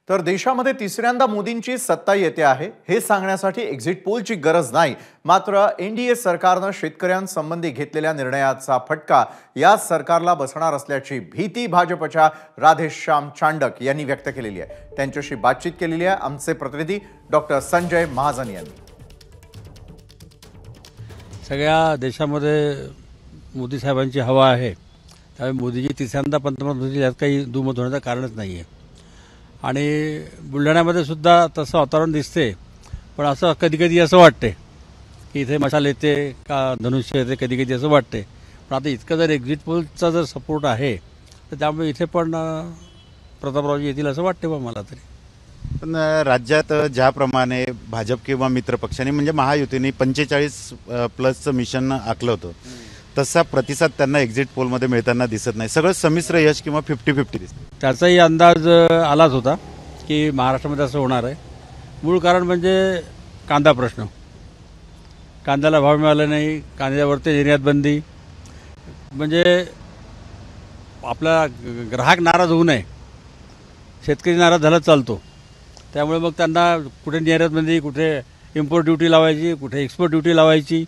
तर देशामध्ये तिसऱ्यांदा मोदींची सत्ता येते आहे हे सांगण्यासाठी एक्झिट पोलची गरज नाही, मात्र एनडीए सरकारने शेतकऱ्यांसंबंधी घेतलेल्या निर्णयाचा फटका या सरकारला बसणार असल्याची भीती भाजपच्या राधेश्याम चांडक यांनी व्यक्त केलेली आहे। त्यांच्याशी बातचीत केलेली आहे आमचे प्रतिनिधी डॉक्टर संजय महाजन यांनी। सगळ्या देशामध्ये मोदी साहेबांची हवा आहे, त्यामुळे मोदीजी तिसऱ्यांदा पंतप्रधान होतील यात काही दुमत होण्याचं कारणच नाही आहे। आणि बुलढाण्यामध्ये सुद्धा तसं वातावरण दिसते, पण असं कधीकधी असं वाटते की इथे मशाल येते का धनुष्य येते, कधीकधी असं वाटते। पण आता इतकं जर एक्झिट पोलचा जर सपोर्ट आहे तर त्यामुळे इथे पण प्रतापरावजी येतील असं वाटते बा मला तरी। पण राज्यात ज्याप्रमाणे भाजप किंवा मित्र पक्षांनी म्हणजे महायुतीने 45+ मिशन आखलं होतं, तसा प्रतिसाद त्यांना एक्झिट पोलमध्ये मिळताना दिसत नाही। सगळं संमिश्र यश किंवा 50-50 दिसतं। त्याचाही अंदाज आलाच होता की महाराष्ट्रामध्ये असं होणार आहे। मूळ कारण म्हणजे कांदा प्रश्न, कांद्याला भाव मिळाला नाही, कांद्यावरती निर्यात बंदी, म्हणजे आपला ग्राहक नाराज होऊ नये, शेतकरी नाराज झाला चालतो। त्यामुळे मग त्यांना कुठे निर्यात बंदी, कुठे इम्पोर्ट ड्युटी लावायची, कुठे एक्सपोर्ट ड्युटी लावायची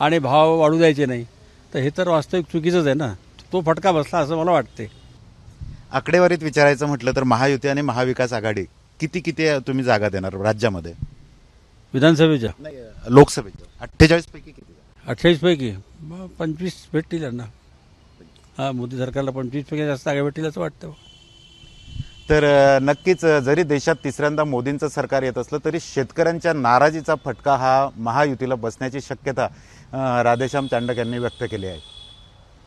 आणि भाव वाढू द्यायचे नाही। तर हे तर वास्तविक चुकीचंच आहे ना, तो फटका बसला असं मला वाटते। आकडेवारीत विचारायचं म्हटलं तर महायुती आणि महाविकास आघाडी किती तुम्ही जागा देणार राज्यामध्ये? विधानसभेच्या लोकसभेच्या 48 पैकी किती? 28 पैकी 25 भेटतील यांना। हां, मोदी सरकारला 25 पैकी जास्त जागा भेटतील असं वाटतं। तर नक्कीच जरी देशात तिसऱ्यांदा मोदींचं सरकार येत असलं तरी शेतकऱ्यांच्या नाराजीचा फटका हा महायुतीला बसण्याची शक्यता राधेश्याम चांडक यांनी व्यक्त केली आहे।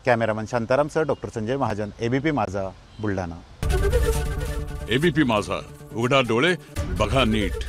कॅमेरामन शांतारामसह doctor Sanjay Mahajan, ABP Majha, Buldhana. ABP माझा, उघडा डोळे बघा नीट।